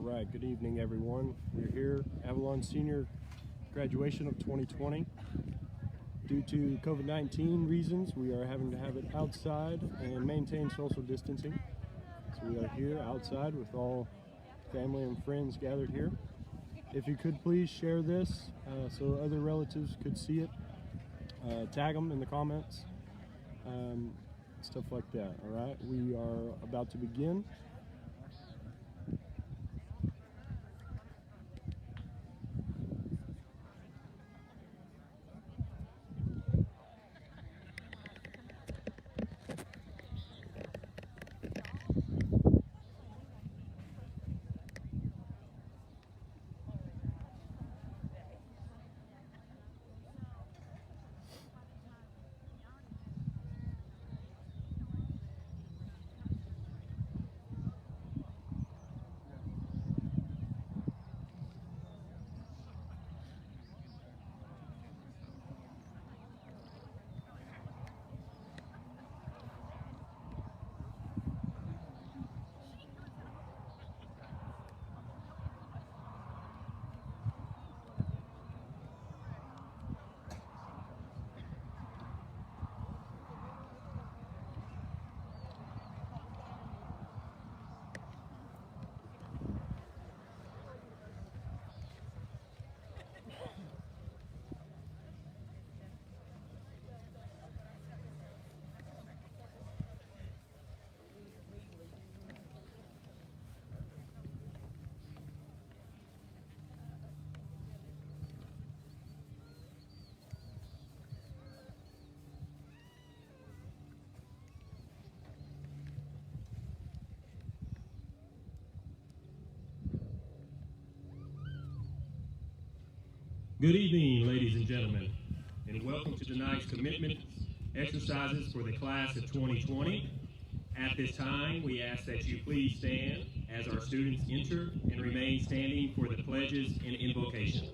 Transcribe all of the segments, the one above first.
right, good evening everyone. We're here, Avalon Senior graduation of 2020. Due to COVID-19 reasons, we are having to have it outside and maintain social distancing. So we are here outside with all family and friends gathered here. If you could please share this so other relatives could see it. Tag them in the comments, stuff like that. All right, we are about to begin. Good evening, ladies and gentlemen, and welcome to tonight's commitment exercises for the class of 2020. At this time, we ask that you please stand as our students enter and remain standing for the pledges and invocation.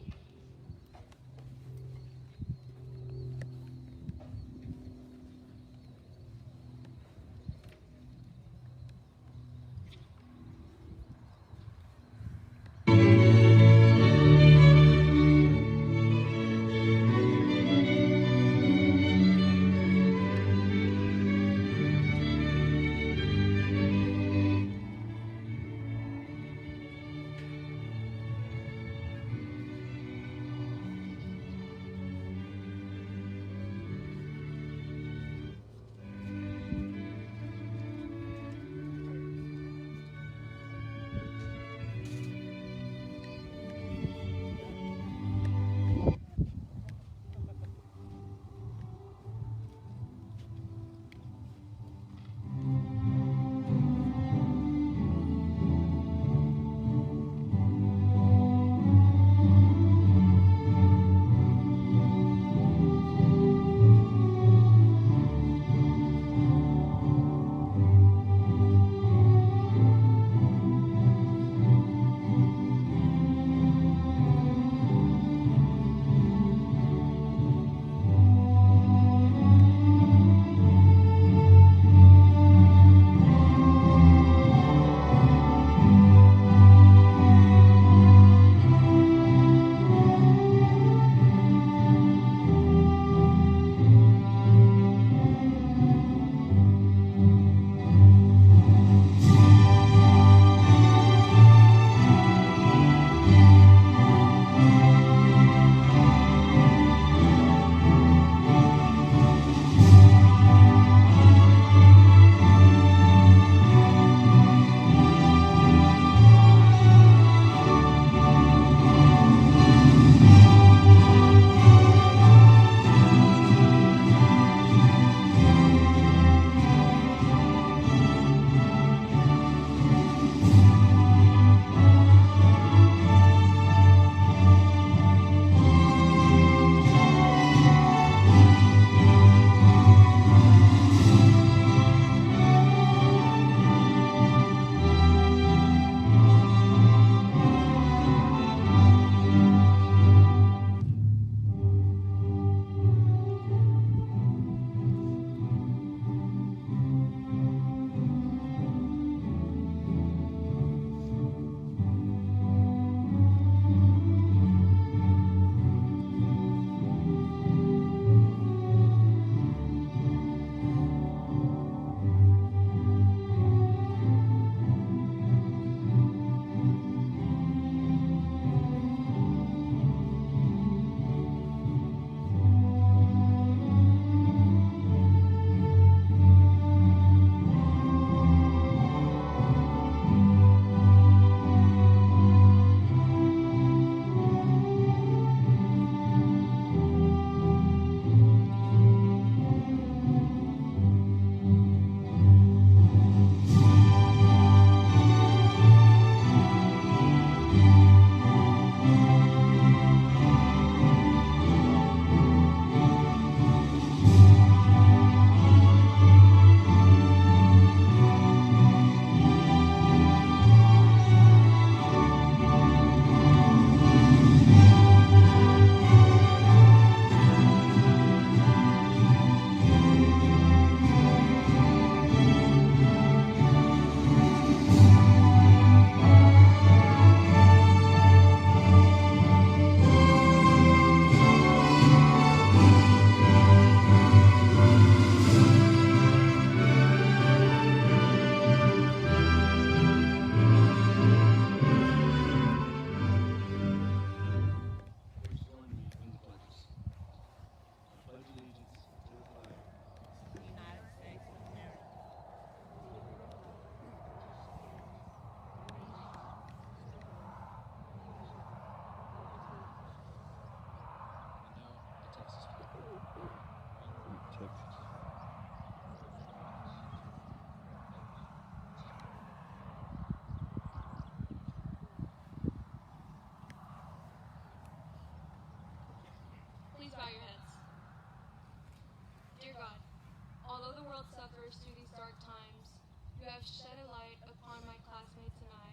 classmates and I,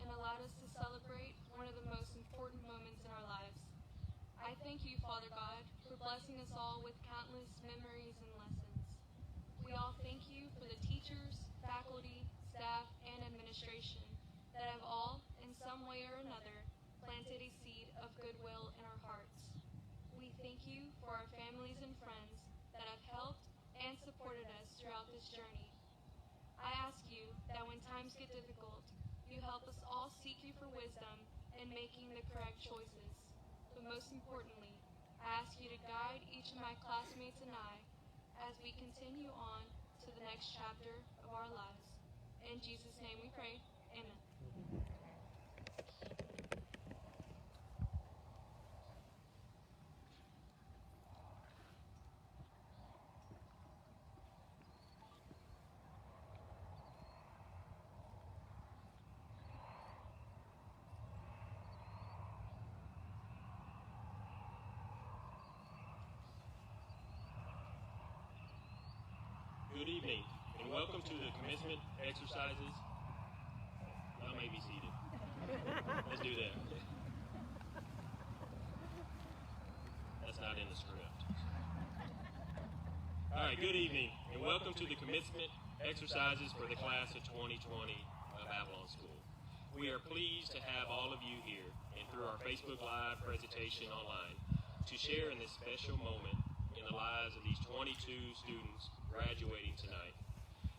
and allowed us to celebrate one of the most important moments in our lives. I thank you, Father God, for blessing us all with countless memories and lessons. We all thank you for the teachers, faculty, staff, and administration that have all, in some way or another, planted a seed of goodwill in our hearts. We thank you for our families and friends that have helped and supported us throughout this journey. I ask you that when times get difficult, you help us all seek you for wisdom in making the correct choices. But most importantly, I ask you to guide each of my classmates and I as we continue on to the next chapter of our lives. In Jesus' name we pray. Amen. Good evening, and welcome to the commencement exercises. Y'all may be seated. Let's do that. That's not in the script. All right, good evening, and welcome to the commencement exercises for the class of 2020 of Avalon School. We are pleased to have all of you here and through our Facebook Live presentation online to share in this special moment in the lives of these 22 students graduating tonight.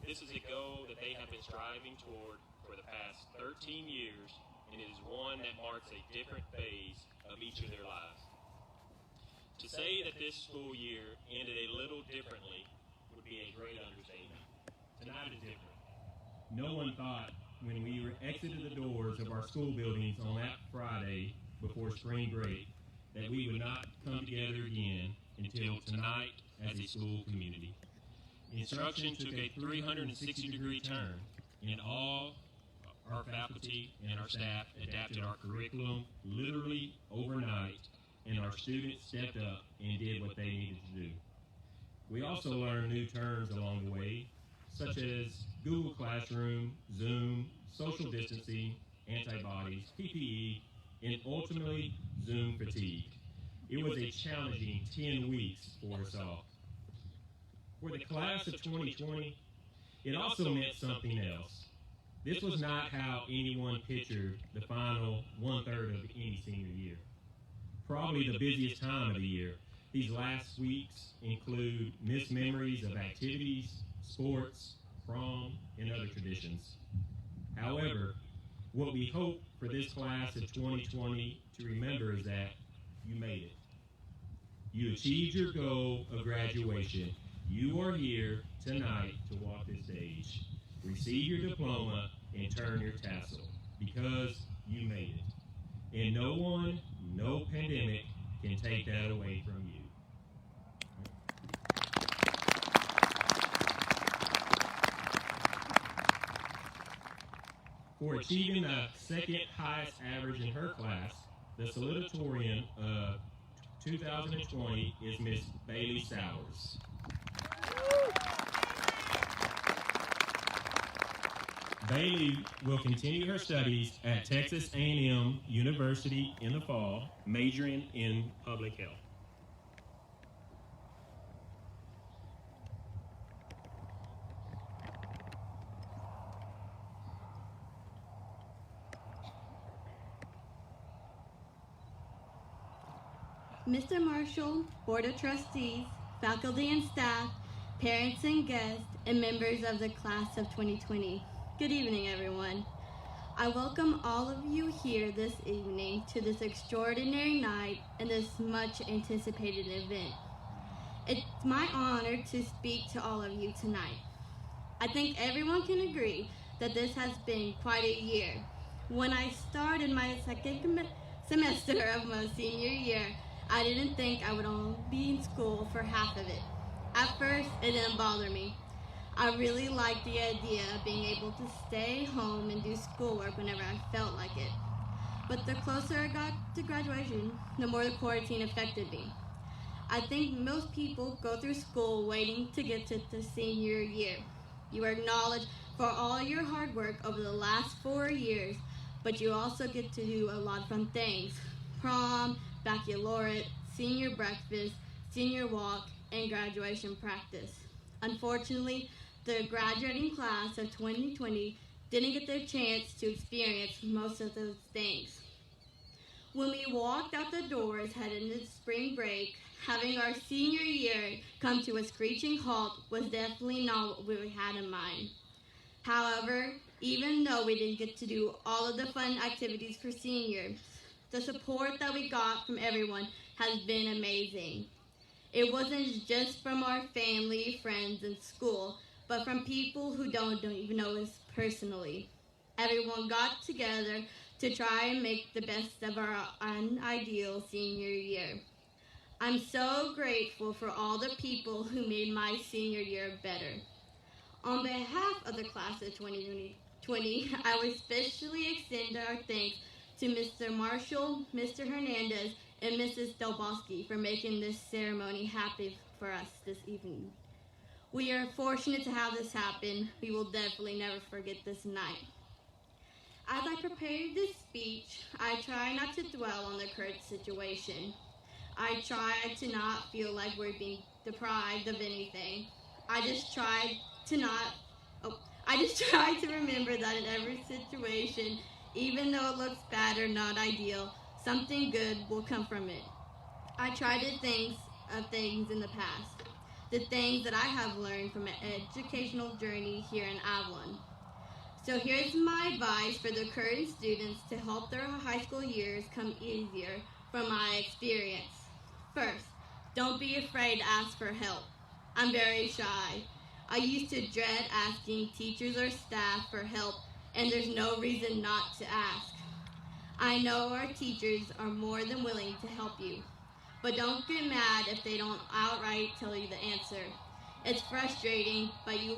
This is a goal that they have been striving toward for the past 13 years, and it is one that marks a different phase of each of their lives. To say that this school year ended a little differently would be a great understatement. Tonight is different. No one thought when we exited the doors of our school buildings on that Friday before spring break that we would not come together again until tonight as a school community. Instruction took a 360-degree turn, and all our faculty and our staff adapted our curriculum literally overnight, and our students stepped up and did what they needed to do. We also learned new terms along the way, such as Google Classroom, Zoom, social distancing, antibodies, PPE, and ultimately Zoom fatigue. It was a challenging 10 weeks for us all. For the class of 2020, it also meant something else. This was not how anyone pictured the final one-third of any senior year. Probably the busiest time of the year. These last weeks include missed memories of activities, sports, prom, and other traditions. However, what we hope for this class of 2020 to remember is that you made it. You achieved your goal of graduation. You are here tonight to walk this stage, receive your diploma, and turn your tassel, because you made it. And no one, no pandemic can take that away from you. For achieving the second highest average in her class, the salutatorian of 2020 is Miss Bailey Sowers. Bailey will continue her studies at Texas A&M University in the fall, majoring in public health. Mr. Marshall, Board of Trustees, faculty and staff, parents and guests, and members of the class of 2020. Good evening, everyone. I welcome all of you here this evening to this extraordinary night and this much anticipated event. It's my honor to speak to all of you tonight. I think everyone can agree that this has been quite a year. When I started my second semester of my senior year, I didn't think I would only be in school for half of it. At first, it didn't bother me. I really liked the idea of being able to stay home and do schoolwork whenever I felt like it. But the closer I got to graduation, the more the quarantine affected me. I think most people go through school waiting to get to the senior year. You are acknowledged for all your hard work over the last 4 years, but you also get to do a lot of fun things. Prom, baccalaureate, senior breakfast, senior walk, and graduation practice. Unfortunately, the graduating class of 2020 didn't get their chance to experience most of those things. When we walked out the doors heading into spring break, having our senior year come to a screeching halt was definitely not what we had in mind. However, even though we didn't get to do all of the fun activities for seniors, the support that we got from everyone has been amazing. It wasn't just from our family, friends, and school, but from people who don't even know us personally. Everyone got together to try and make the best of our unideal senior year. I'm so grateful for all the people who made my senior year better. On behalf of the class of 2020, I would especially extend our thanks to Mr. Marshall, Mr. Hernandez, and Mrs. Delbosky for making this ceremony happen for us this evening. We are fortunate to have this happen. We will definitely never forget this night. As I prepared this speech, I try not to dwell on the current situation. I try to not feel like we're being deprived of anything. I just try to remember that in every situation, even though it looks bad or not ideal, something good will come from it. I try to think of things in the past, the things that I have learned from an educational journey here in Avalon. So here's my advice for the current students to help their high school years come easier from my experience. First, don't be afraid to ask for help. I'm very shy. I used to dread asking teachers or staff for help, and there's no reason not to ask. I know our teachers are more than willing to help you, but don't get mad if they don't outright tell you the answer. It's frustrating, but you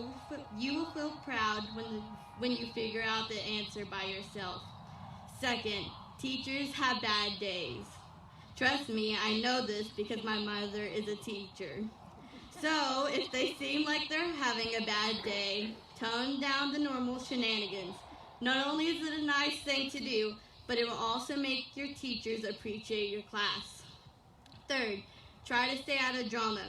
will feel proud when you figure out the answer by yourself. Second, teachers have bad days. Trust me, I know this because my mother is a teacher. So, if they seem like they're having a bad day, tone down the normal shenanigans. Not only is it a nice thing to do, but it will also make your teachers appreciate your class. Third, try to stay out of drama.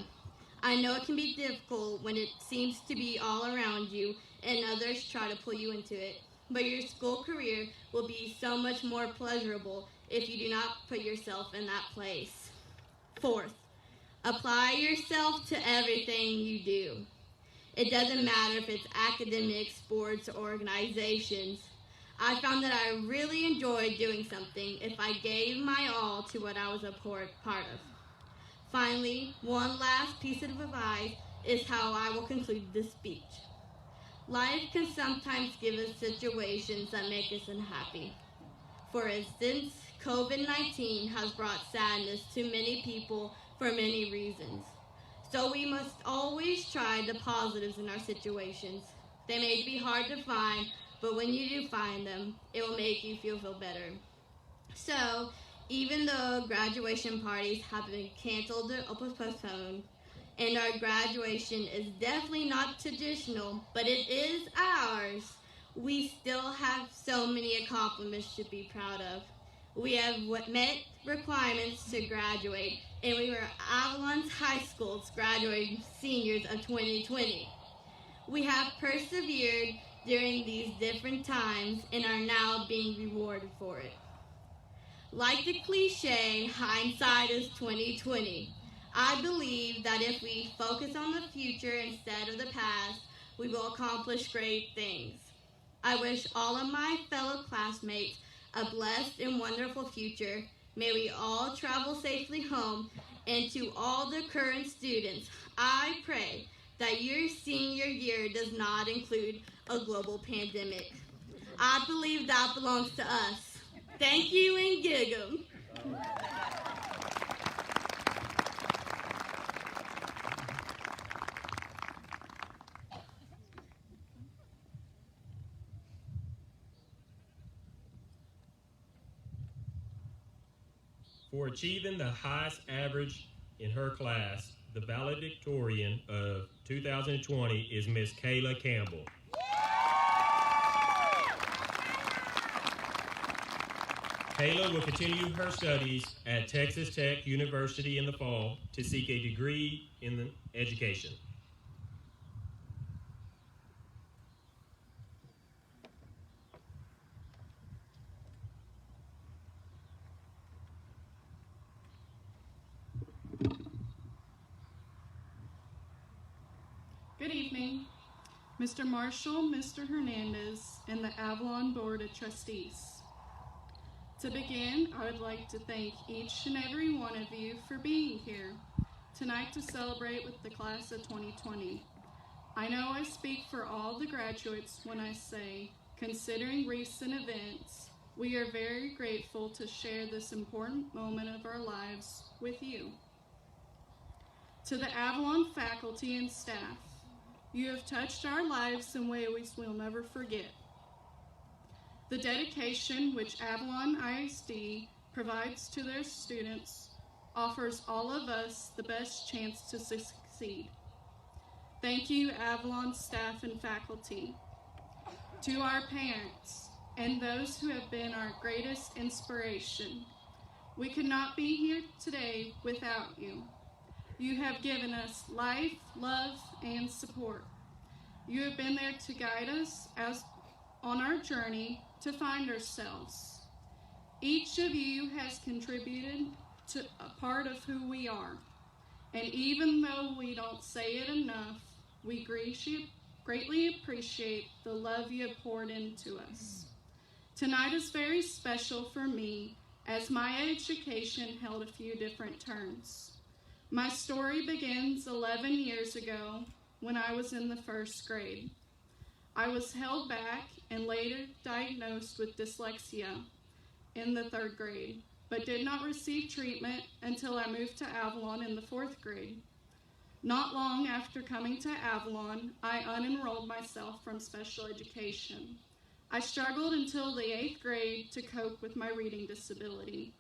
I know it can be difficult when it seems to be all around you and others try to pull you into it, but your school career will be so much more pleasurable if you do not put yourself in that place. Fourth, apply yourself to everything you do. It doesn't matter if it's academic, sports, or organizations. I found that I really enjoyed doing something if I gave my all to what I was a part of. Finally, one last piece of advice is how I will conclude this speech. Life can sometimes give us situations that make us unhappy. For instance, COVID-19 has brought sadness to many people for many reasons. So we must always try the positives in our situations. They may be hard to find, but when you do find them, it will make you feel better. So, even though graduation parties have been canceled or postponed, and our graduation is definitely not traditional, but it is ours, we still have so many accomplishments to be proud of. We have met requirements to graduate, and we were Avalon's High School's graduating seniors of 2020. We have persevered during these different times and are now being rewarded for it. Like the cliche, hindsight is 2020. I believe that if we focus on the future instead of the past, we will accomplish great things. I wish all of my fellow classmates a blessed and wonderful future. May we all travel safely home. And to all the current students, I pray that your senior year does not include a global pandemic. I believe that belongs to us. Thank you and gig 'em. For achieving the highest average in her class, the valedictorian of 2020 is Miss Kayla Campbell. Kayla will continue her studies at Texas Tech University in the fall to seek a degree in education. Good evening, Mr. Marshall, Mr. Hernandez, and the Avalon Board of Trustees. To begin, I would like to thank each and every one of you for being here tonight to celebrate with the class of 2020. I know I speak for all the graduates when I say, considering recent events, we are very grateful to share this important moment of our lives with you. To the Avalon faculty and staff, you have touched our lives in ways we'll never forget. The dedication which Avalon ISD provides to their students offers all of us the best chance to succeed. Thank you, Avalon staff and faculty. To our parents and those who have been our greatest inspiration, we could not be here today without you. You have given us life, love, and support. You have been there to guide us on our journey to find ourselves. Each of you has contributed to a part of who we are. And even though we don't say it enough, we greatly appreciate the love you have poured into us. Tonight is very special for me as my education held a few different turns. My story begins 11 years ago when I was in the first grade. I was held back and later diagnosed with dyslexia in the third grade, but did not receive treatment until I moved to Avalon in the fourth grade. Not long after coming to Avalon, I unenrolled myself from special education. I struggled until the 8th grade to cope with my reading disability.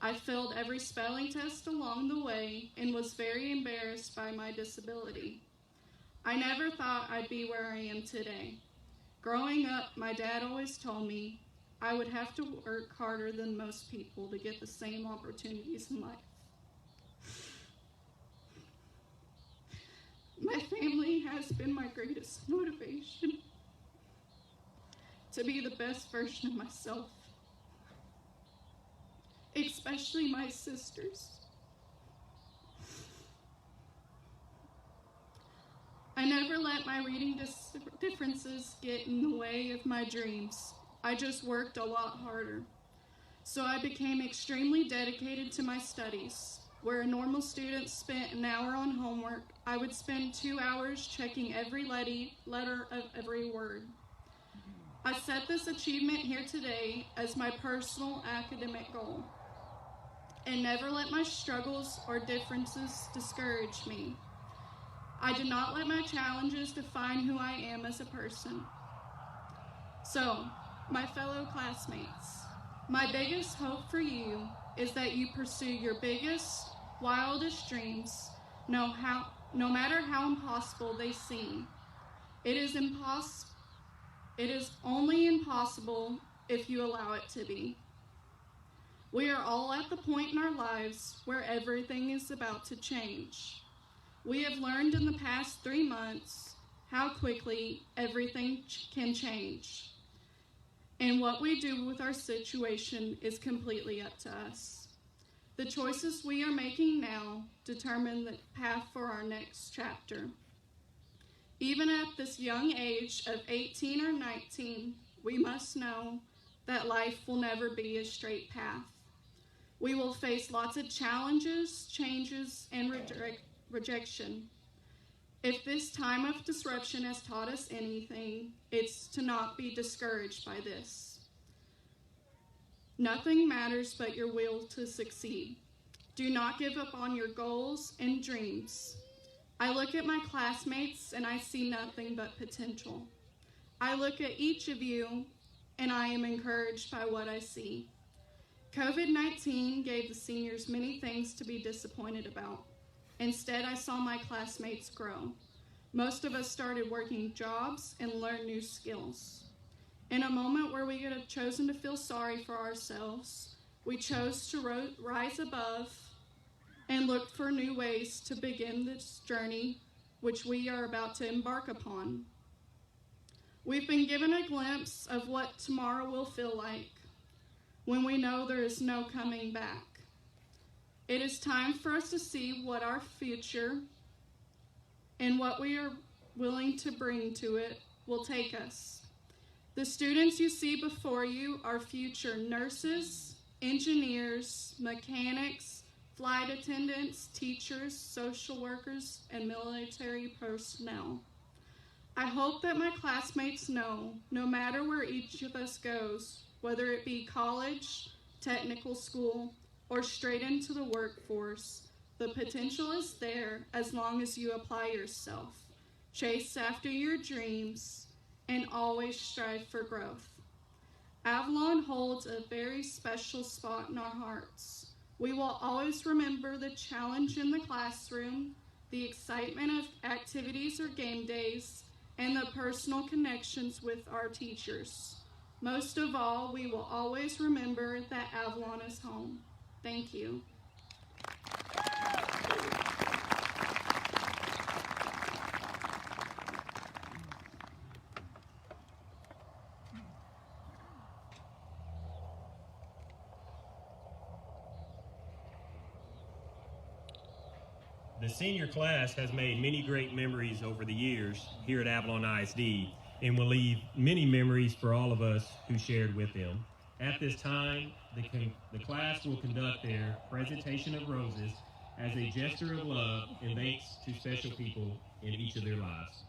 I failed every spelling test along the way and was very embarrassed by my disability. I never thought I'd be where I am today. Growing up, my dad always told me I would have to work harder than most people to get the same opportunities in life. My family has been my greatest motivation to be the best version of myself, especially my sisters. I never let my reading differences get in the way of my dreams. I just worked a lot harder. So I became extremely dedicated to my studies. Where a normal student spent an hour on homework, I would spend 2 hours checking every letter of every word. I set this achievement here today as my personal academic goal, and never let my struggles or differences discourage me. I did not let my challenges define who I am as a person. So, my fellow classmates, my biggest hope for you is that you pursue your biggest, wildest dreams, no matter how impossible they seem. It is only impossible if you allow it to be. We are all at the point in our lives where everything is about to change. We have learned in the past 3 months how quickly everything can change. And what we do with our situation is completely up to us. The choices we are making now determine the path for our next chapter. Even at this young age of 18 or 19, we must know that life will never be a straight path. We will face lots of challenges, changes, and rejection. If this time of disruption has taught us anything, it's to not be discouraged by this. Nothing matters but your will to succeed. Do not give up on your goals and dreams. I look at my classmates and I see nothing but potential. I look at each of you and I am encouraged by what I see. COVID-19 gave the seniors many things to be disappointed about. Instead, I saw my classmates grow. Most of us started working jobs and learned new skills. In a moment where we could have chosen to feel sorry for ourselves, We chose to rise above and look for new ways to begin this journey, which we are about to embark upon. We've been given a glimpse of what tomorrow will feel like when we know there is no coming back. It is time for us to see what our future and what we are willing to bring to it will take us. The students you see before you are future nurses, engineers, mechanics, flight attendants, teachers, social workers, and military personnel. I hope that my classmates know, no matter where each of us goes, whether it be college, technical school, or straight into the workforce, the potential is there as long as you apply yourself, chase after your dreams, and always strive for growth. Avalon holds a very special spot in our hearts. We will always remember the challenge in the classroom, the excitement of activities or game days, and the personal connections with our teachers. Most of all, we will always remember that Avalon is home. Thank you. The senior class has made many great memories over the years here at Avalon ISD and will leave many memories for all of us who shared with them. At this time, the class will conduct their presentation of roses as a gesture of love and thanks to special people in each of their lives.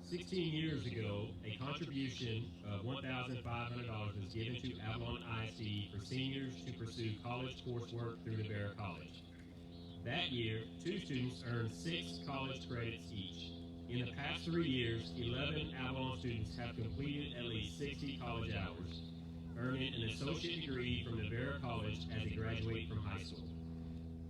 16 years ago, a contribution of $1,500 was given to Avalon ISD for seniors to pursue college coursework through Navarre College. That year, 2 students earned 6 college credits each. In the past 3 years, 11 Avalon students have completed at least 60 college hours, earning an associate degree from Navarre College as they graduate from high school.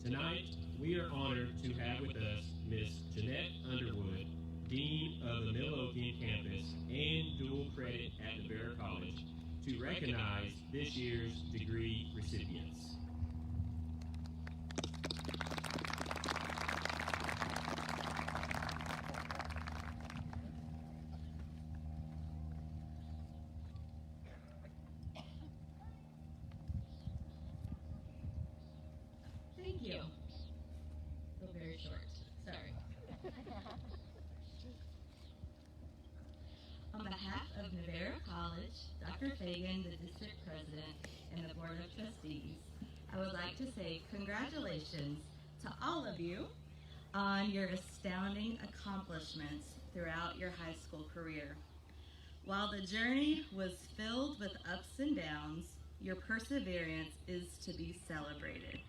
Tonight, we are honored to have with us Ms. Jeanette Underwood, Dean of the Midlothian campus and dual credit at Navarre College, to recognize this year's degree recipients. Thank you. So very short. Sorry. On behalf of Navarre College, Dr. Fagan, the district president, and the board of trustees, I would like to say congratulations to all of you on your astounding accomplishments throughout your high school career. While the journey was filled with ups and downs, your perseverance is to be celebrated.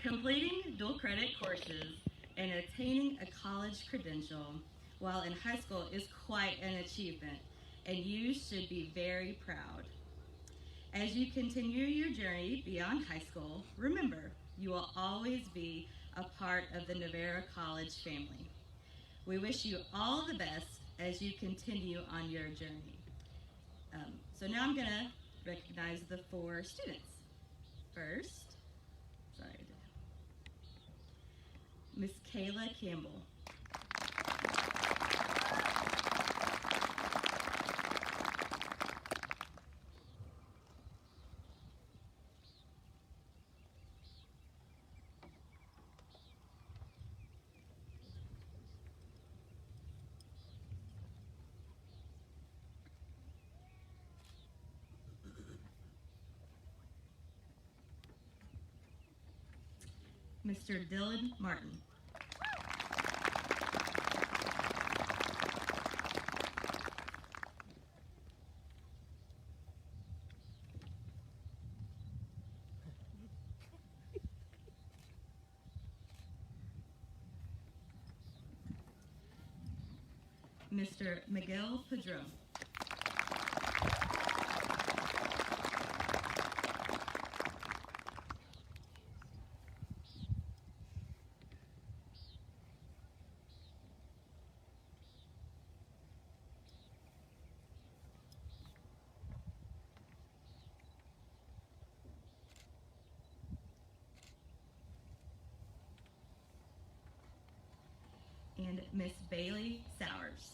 Completing dual credit courses and attaining a college credential while in high school is quite an achievement, and you should be very proud. As you continue your journey beyond high school, remember, you will always be a part of the Navarre College family. We wish you all the best as you continue on your journey. So now I'm going to recognize the 4 students. First, Miss Kayla Campbell. Mr. Dylan Martin. Mr. Miguel Padron. And Miss Bailey Sowers.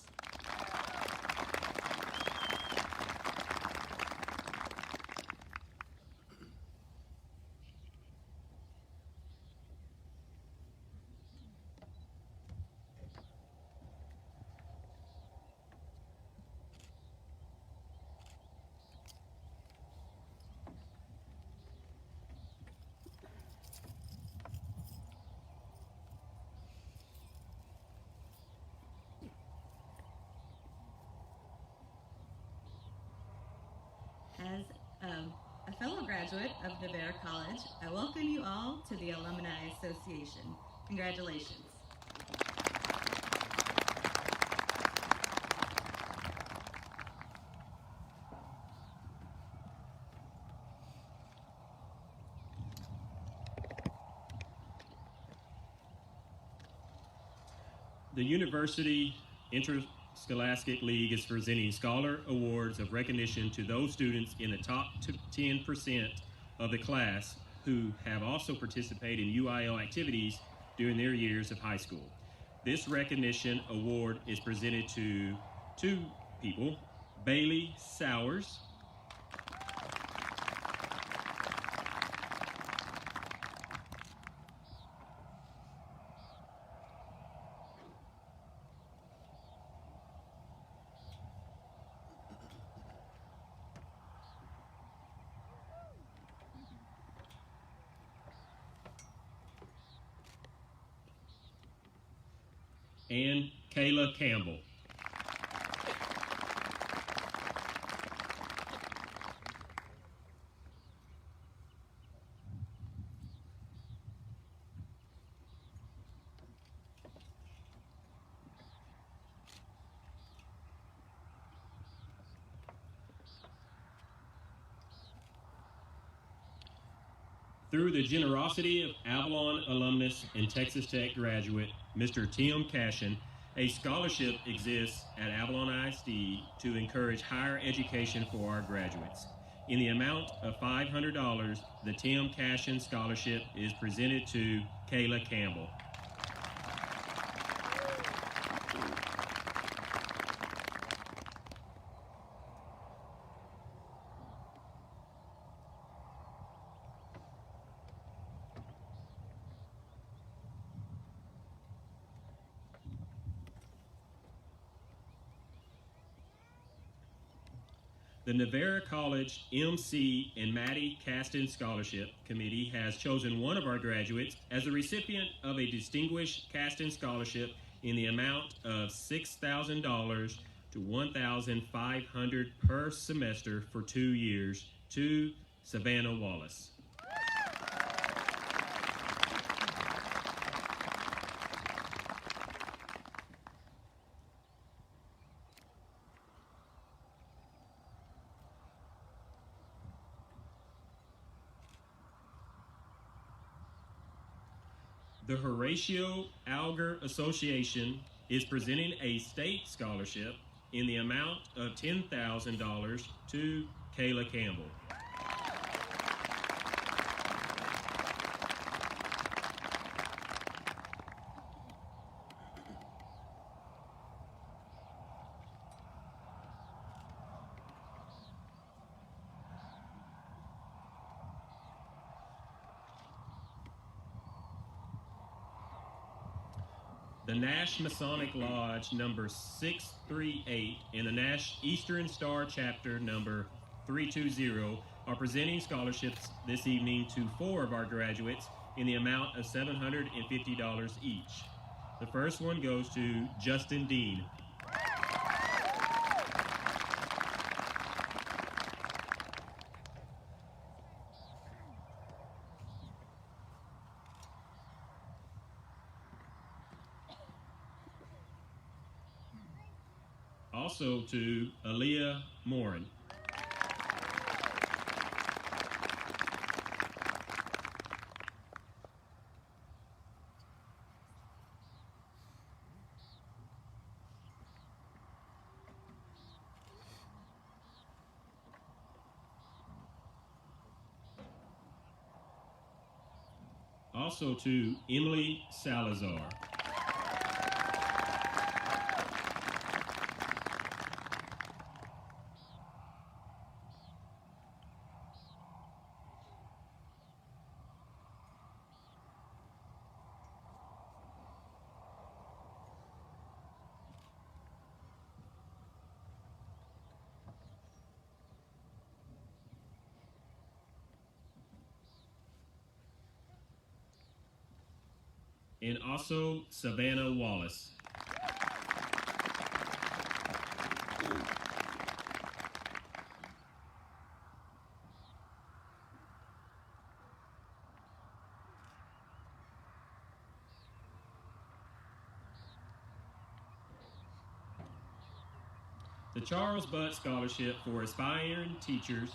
As a fellow graduate of Navarre College, I welcome you all to the Alumni Association. Congratulations. The University Interscholastic League is presenting Scholar Awards of recognition to those students in the top 10% of the class who have also participated in UIL activities during their years of high school. This recognition award is presented to 2 people, Bailey Sowers and Kayla Campbell. Through the generosity of Avalon alumnus and Texas Tech graduate, Mr. Tim Cashin, a scholarship exists at Avalon ISD to encourage higher education for our graduates. In the amount of $500, the Tim Cashin Scholarship is presented to Kayla Campbell. The Navarra College MC and Maddie Caston Scholarship Committee has chosen one of our graduates as the recipient of a Distinguished Caston Scholarship in the amount of $6,000 to $1,500 per semester for 2 years to Savannah Wallace. The Horatio Alger Association is presenting a state scholarship in the amount of $10,000 to Kayla Campbell. The Nash Masonic Lodge number 638 and the Nash Eastern Star Chapter number 320 are presenting scholarships this evening to 4 of our graduates in the amount of $750 each. The first one goes to Justin Dean. Also to Aaliyah Morin. Also to Emily Salazar. And also Savannah Wallace. The Charles Butt Scholarship for Aspiring Teachers,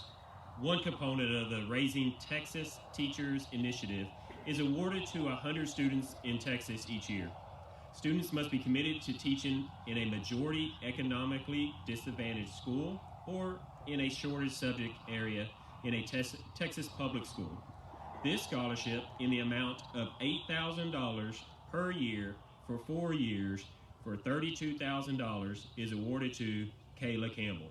one component of the Raising Texas Teachers Initiative, is awarded to 100 students in Texas each year. Students must be committed to teaching in a majority economically disadvantaged school or in a shortage subject area in a Texas public school. This scholarship, in the amount of $8,000 per year for 4 years for $32,000, is awarded to Kayla Campbell.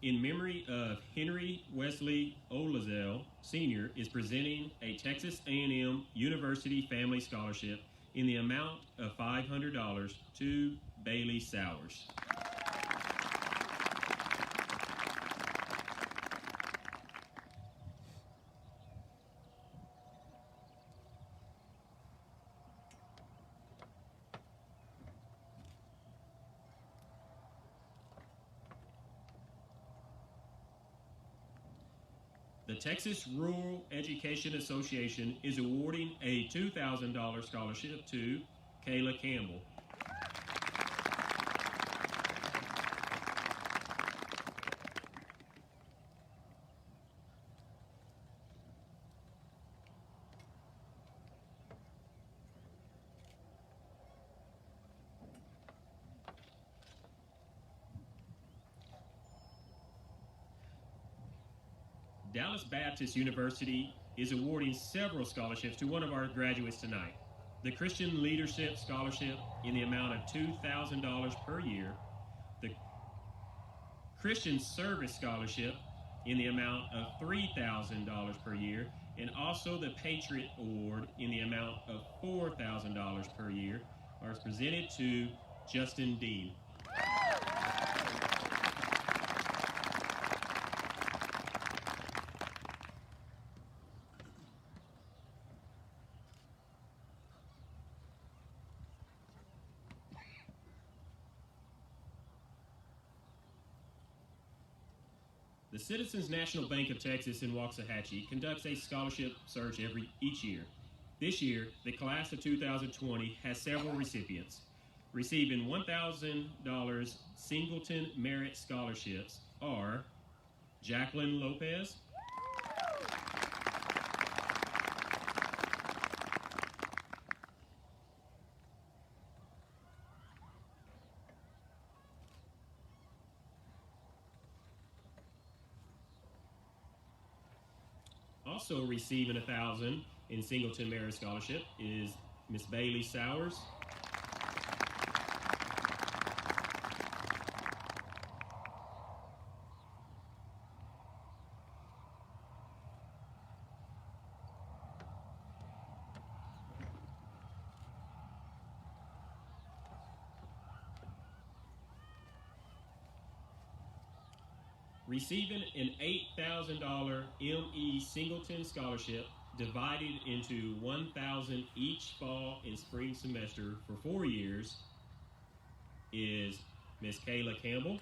In memory of Henry Wesley Olazel, Sr. is presenting a Texas A&M University Family Scholarship in the amount of $500 to Bailey Sowers. The Texas Rural Education Association is awarding a $2,000 scholarship to Kayla Campbell. Dallas Baptist University is awarding several scholarships to one of our graduates tonight. The Christian Leadership Scholarship in the amount of $2,000 per year, the Christian Service Scholarship in the amount of $3,000 per year, and also the Patriot Award in the amount of $4,000 per year are presented to Justin Dean. The Citizens National Bank of Texas in Waxahachie conducts a scholarship search each year. This year, the class of 2020 has several recipients. Receiving $1,000 Singleton Merit Scholarships are Jacqueline Lopez, also receiving $1,000 in Singleton Merit Scholarship is Miss Bailey Sowers. Receiving an $8,000 M.E. Singleton Scholarship divided into $1,000 each fall and spring semester for 4 years is Miss Kayla Campbell.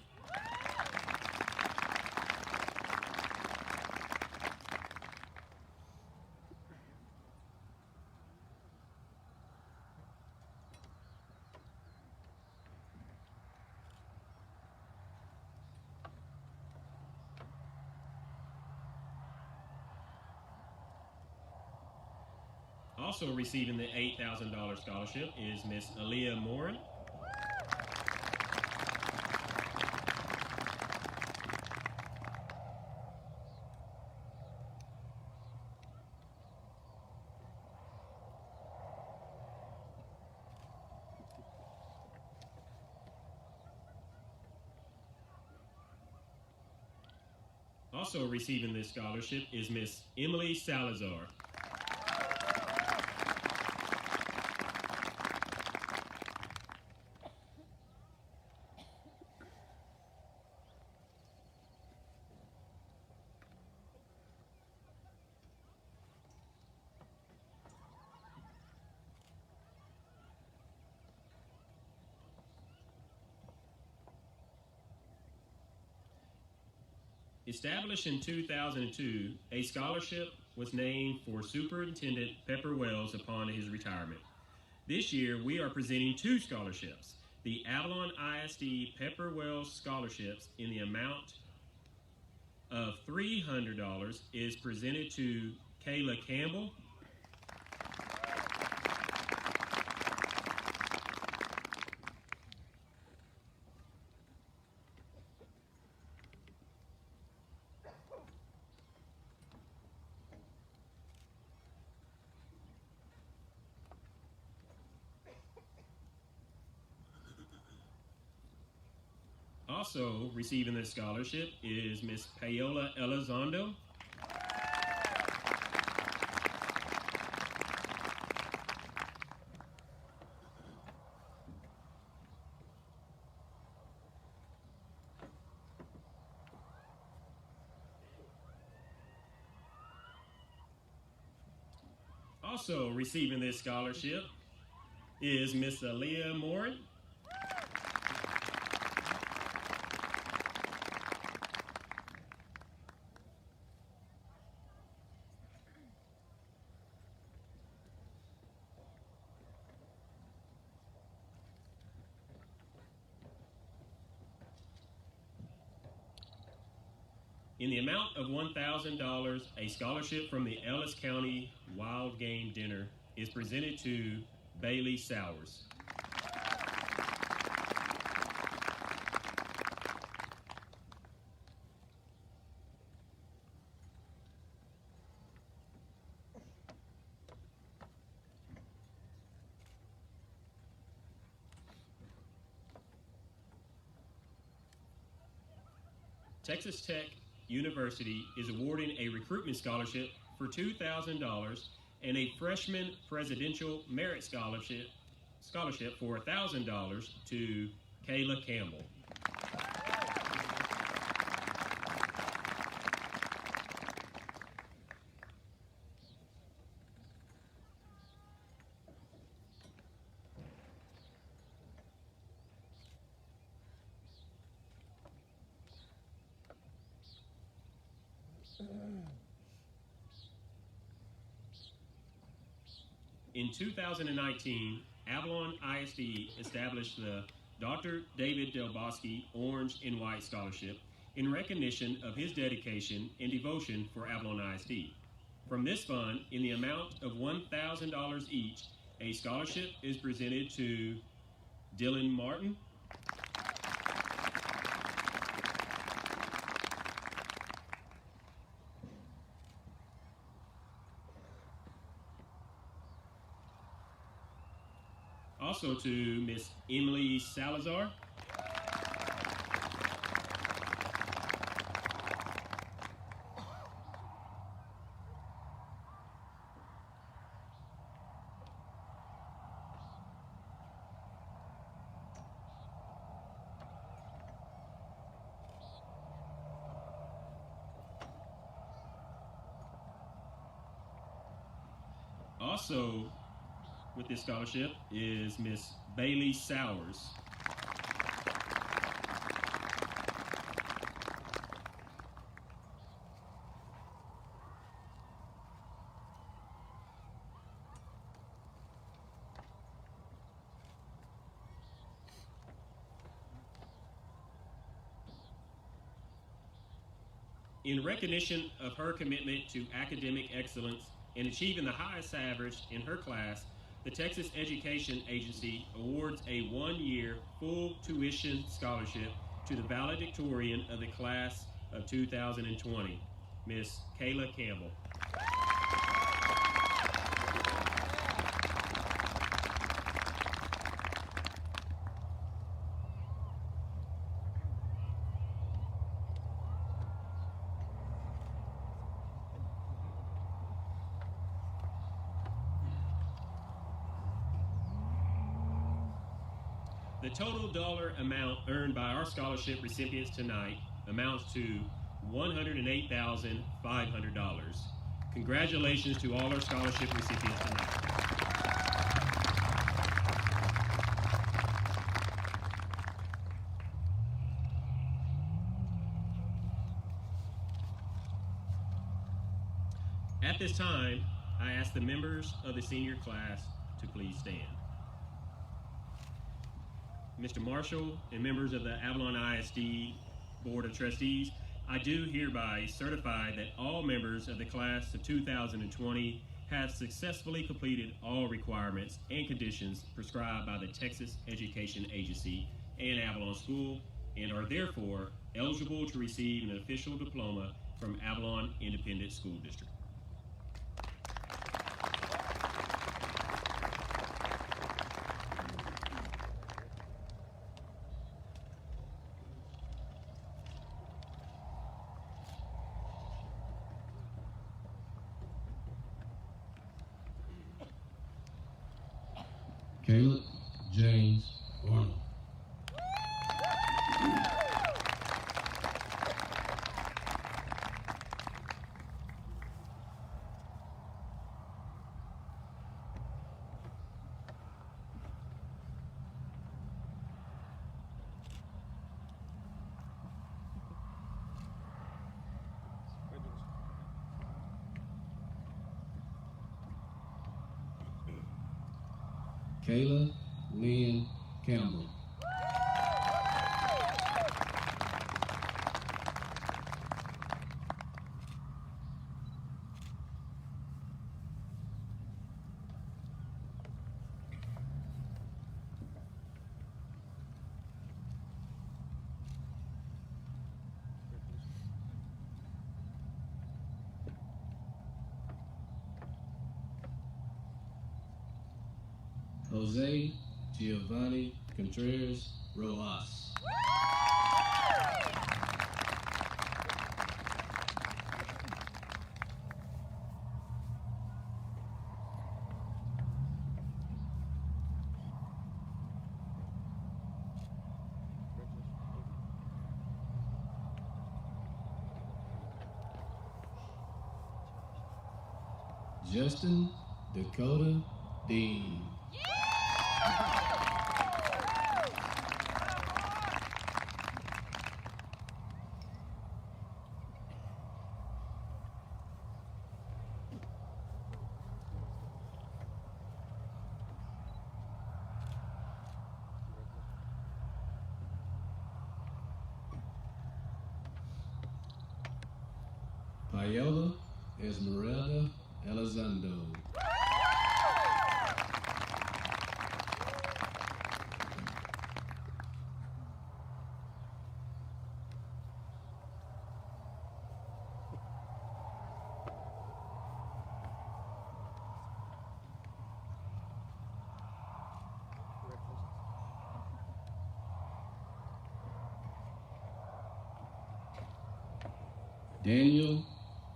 Also receiving the $8,000 scholarship is Miss Aaliyah Morin. Also receiving this scholarship is Miss Emily Salazar. Established in 2002, a scholarship was named for Superintendent Pepper Wells upon his retirement. This year, we are presenting 2 scholarships. The Avalon ISD Pepper Wells scholarships in the amount of $300 is presented to Kayla Campbell. Also receiving this scholarship is Miss Paola Elizondo. Also receiving this scholarship is Miss Aaliyah Morin. In the amount of $1,000, a scholarship from the Ellis County Wild Game Dinner is presented to Bailey Sowers. Texas Tech University is awarding a recruitment scholarship for $2,000 and a freshman presidential merit scholarship for $1,000 to Kayla Campbell. In 2019, Avalon ISD established the Dr. David Del Bosque Orange and White Scholarship in recognition of his dedication and devotion for Avalon ISD. From this fund, in the amount of $1,000 each, a scholarship is presented to Dylan Martin, also to Miss Emily Salazar, also with this scholarship is Miss Bailey Sowers. In recognition of her commitment to academic excellence and achieving the highest average in her class, the Texas Education Agency awards a one-year full tuition scholarship to the valedictorian of the class of 2020, Miss Kayla Campbell. The total dollar amount earned by our scholarship recipients tonight amounts to $108,500. Congratulations to all our scholarship recipients tonight. At this time, I ask the members of the senior class to please stand. Mr. Marshall and members of the Avalon ISD Board of Trustees, I do hereby certify that all members of the class of 2020 have successfully completed all requirements and conditions prescribed by the Texas Education Agency and Avalon School and are therefore eligible to receive an official diploma from Avalon Independent School District. Caleb James Arnold. Kayla Lynn Campbell. Jose Giovanni Contreras Rojas. Justin Dakota Dean. Payola Esmeralda Elizondo. Daniel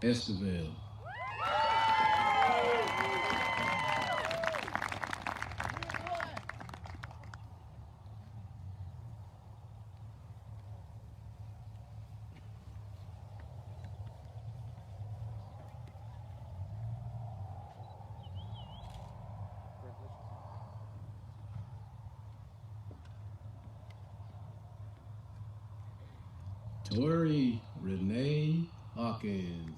Estevelle. Tori Renee Hawkins.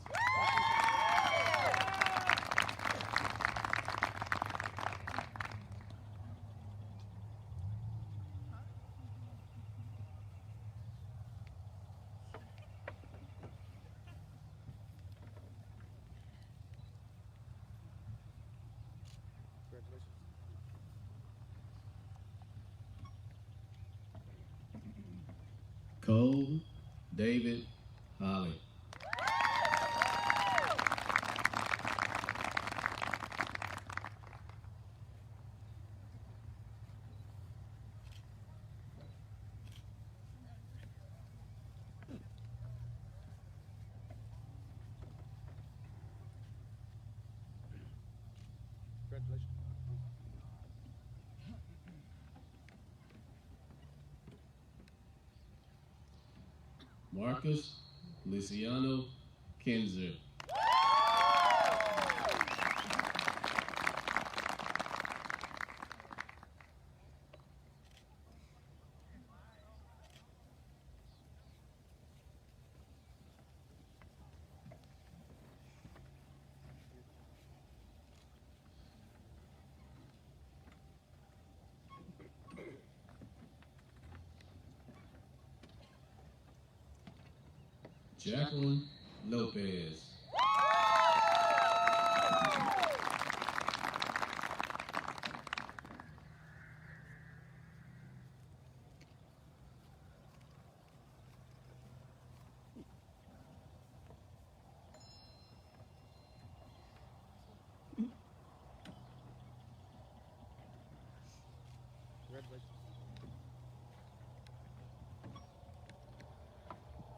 Cole David Holly. Marcus Luciano Kinzer. Jacqueline Lopez.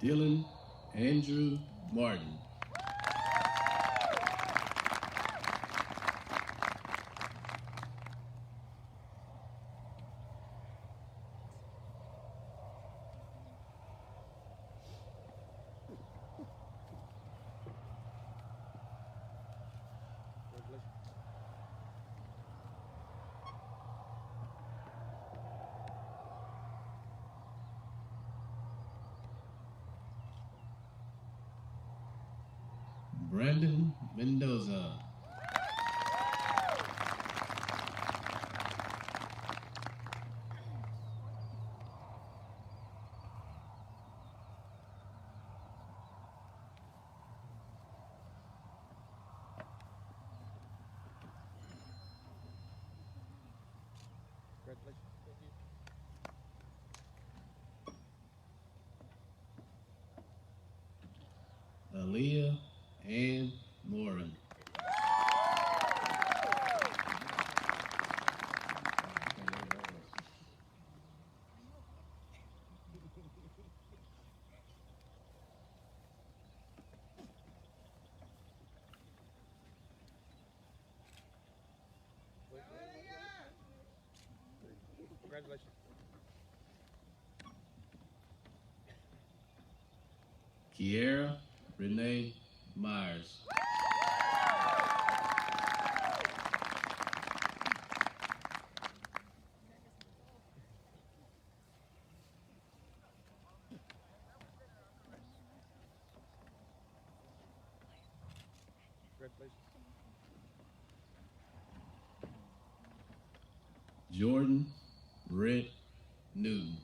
Dylan Andrew Martin. Brandon Mendoza. Aaliyah Ann Moran. Congratulations. Kiera Renee Myers. Congratulations. Jordan Brett Newton.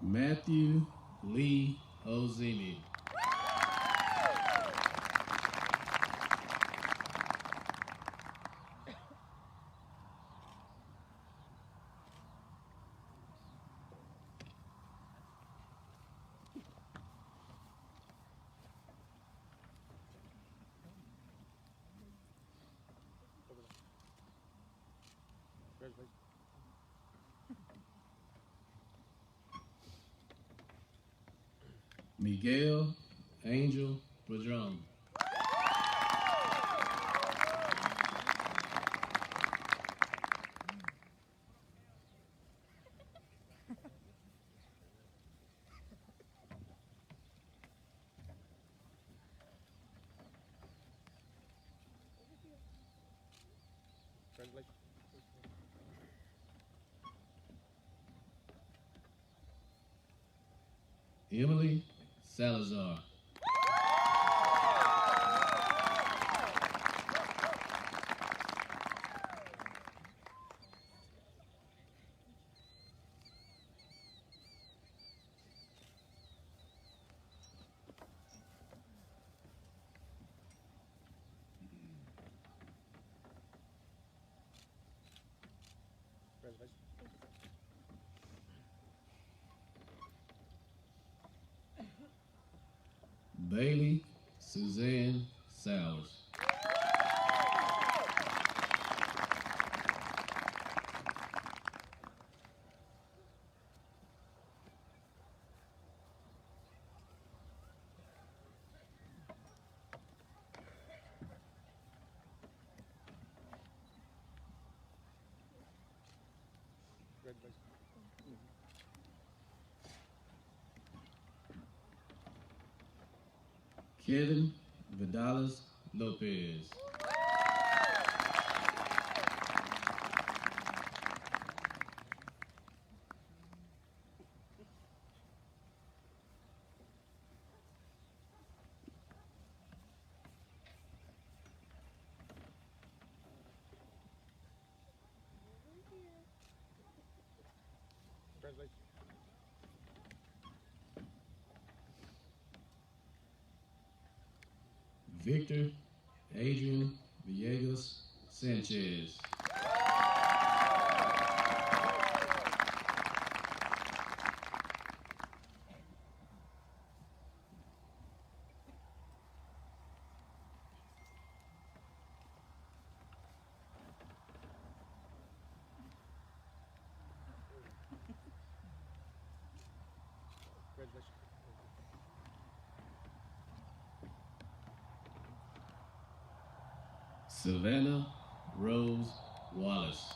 Matthew Lee Ozimi. Congratulations. Miguel Angel Padron. Congratulations. Emily Salazar. Congratulations. Bailey Suzanne Sowers. Congratulations. Kevin Vidalis Lopez. Congratulations. Victor Adrian Villegas Sanchez. Congratulations. Savannah Rose Wallace.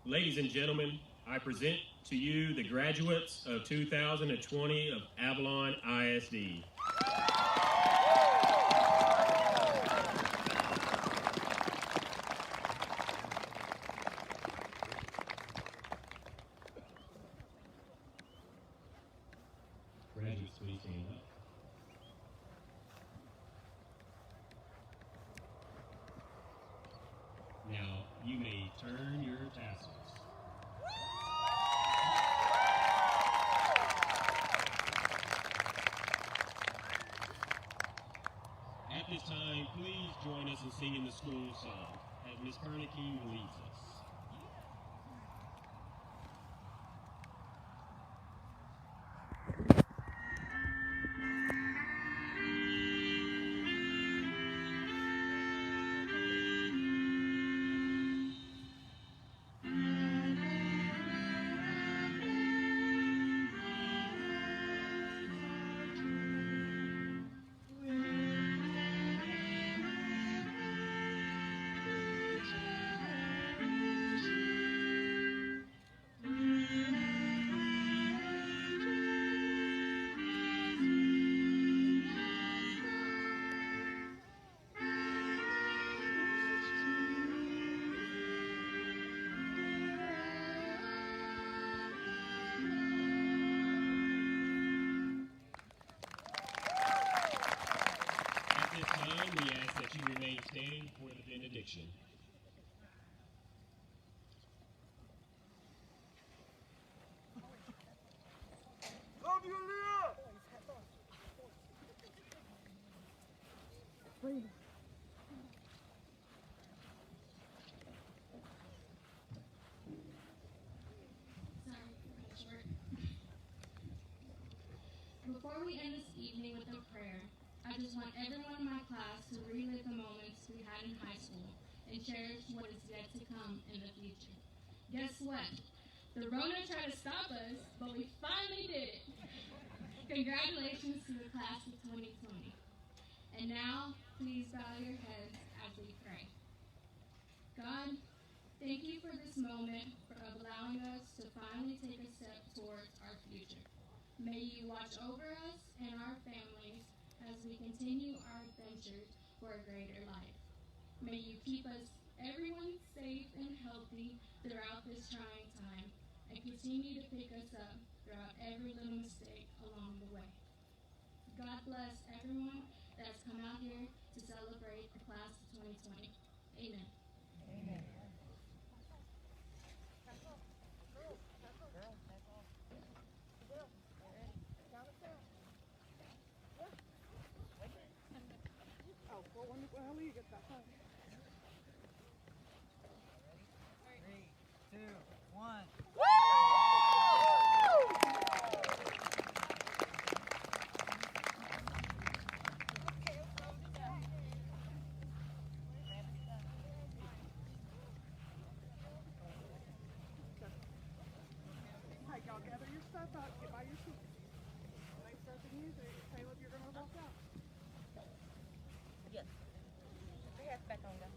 Ladies and gentlemen, I present to you, the graduates of 2020 of Avalon ISD. Graduates, please stand up. Now, you may turn your tassels. At this time, please join us in singing the school song as Ms. Bernanke leads us. We ask that you remain standing for the benediction. Before we end this evening with a prayer, I just want everyone in my class to relive the moments we had in high school and cherish what is yet to come in the future. Guess what? The Rona tried to stop us, but we finally did it. Congratulations to the class of 2020. And now, please bow your heads as we pray. God, thank you for this moment, for allowing us to finally take a step towards our future. May you watch over us and our families as we continue our adventures for a greater life. May you keep us, everyone, safe and healthy throughout this trying time, and continue to pick us up throughout every little mistake along the way. God bless everyone that's come out here to celebrate the class of 2020. Amen. Amen. Well, you get that phone. 3, 2, 1. Hey, y'all gather your stuff up, get by your seats. When they start the music, Caleb, you're gonna walk out. Yes. Put your hats back on, guys.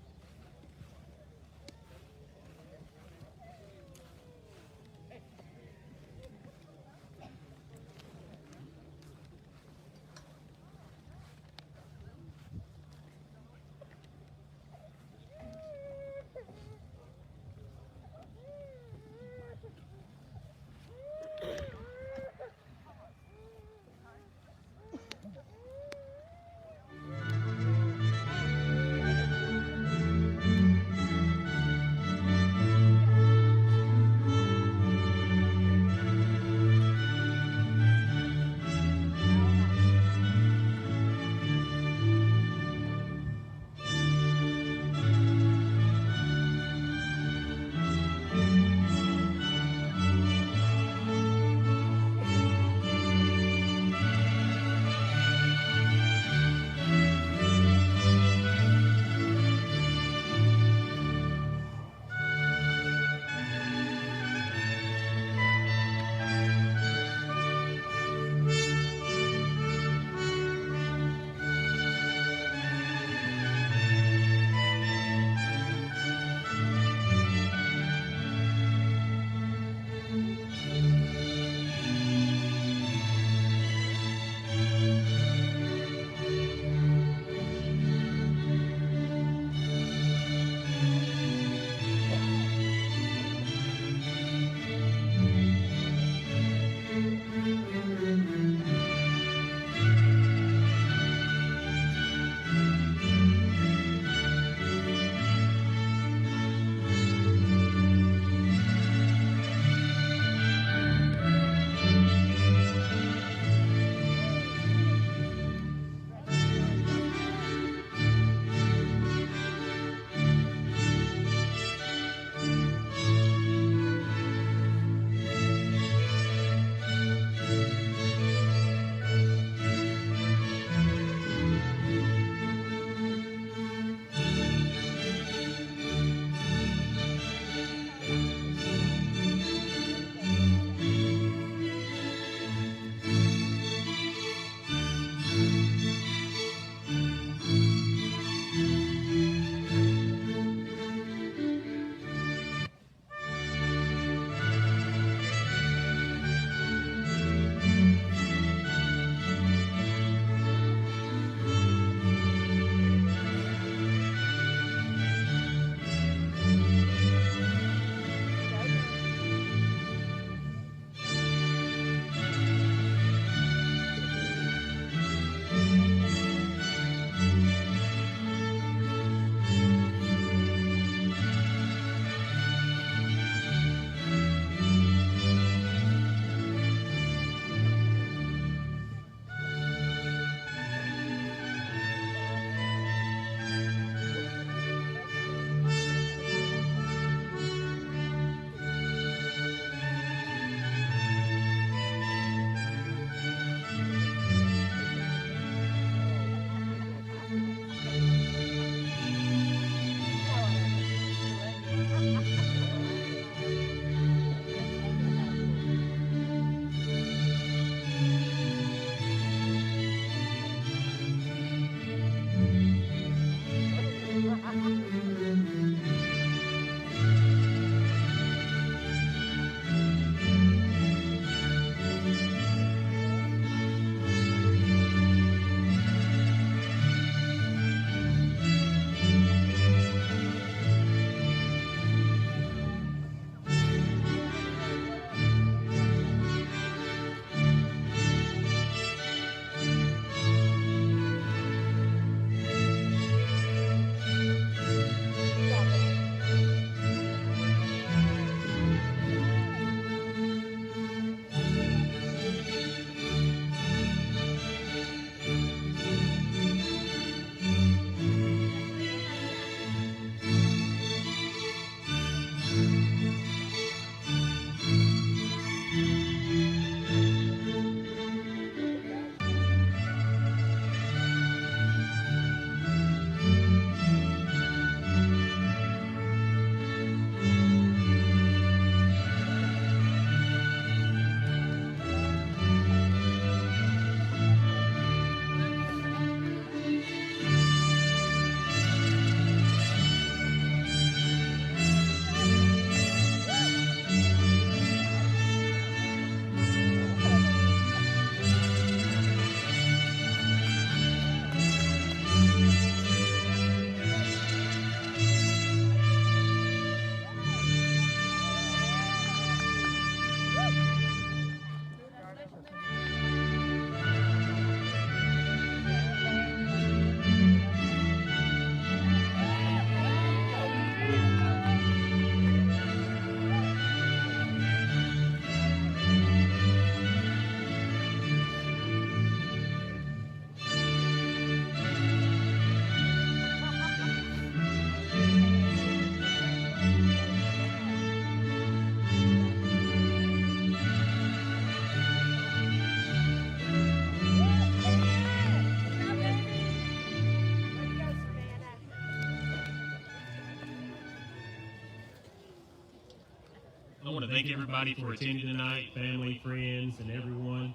thank everybody for attending tonight, family, friends, and everyone.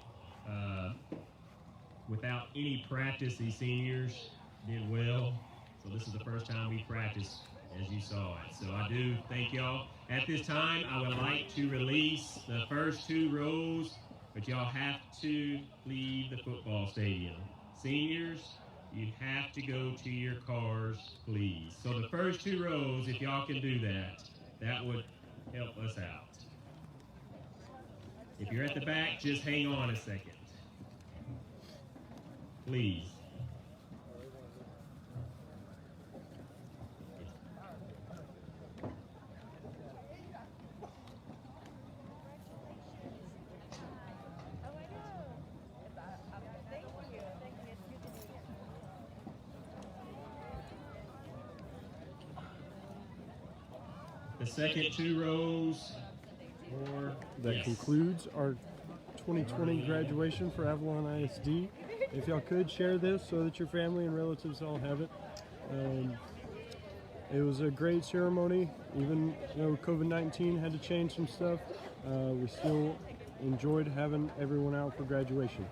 Without any practice, these seniors did well. So this is the first time we practiced, as you saw it. So I do thank y'all. At this time, I would like to release the first 2 rows, but y'all have to leave the football stadium. Seniors, you have to go to your cars, please. So the first 2 rows, if y'all can do that, that would help us out. If you're at the back, just hang on a second. Please. The second 2 rows, or That concludes our 2020 graduation for Avalon ISD. If y'all could share this so that your family and relatives all have it. It was a great ceremony. Even though COVID-19 had to change some stuff, we still enjoyed having everyone out for graduation.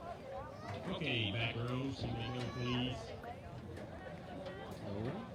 Okay, back rows, you may go, please. All right.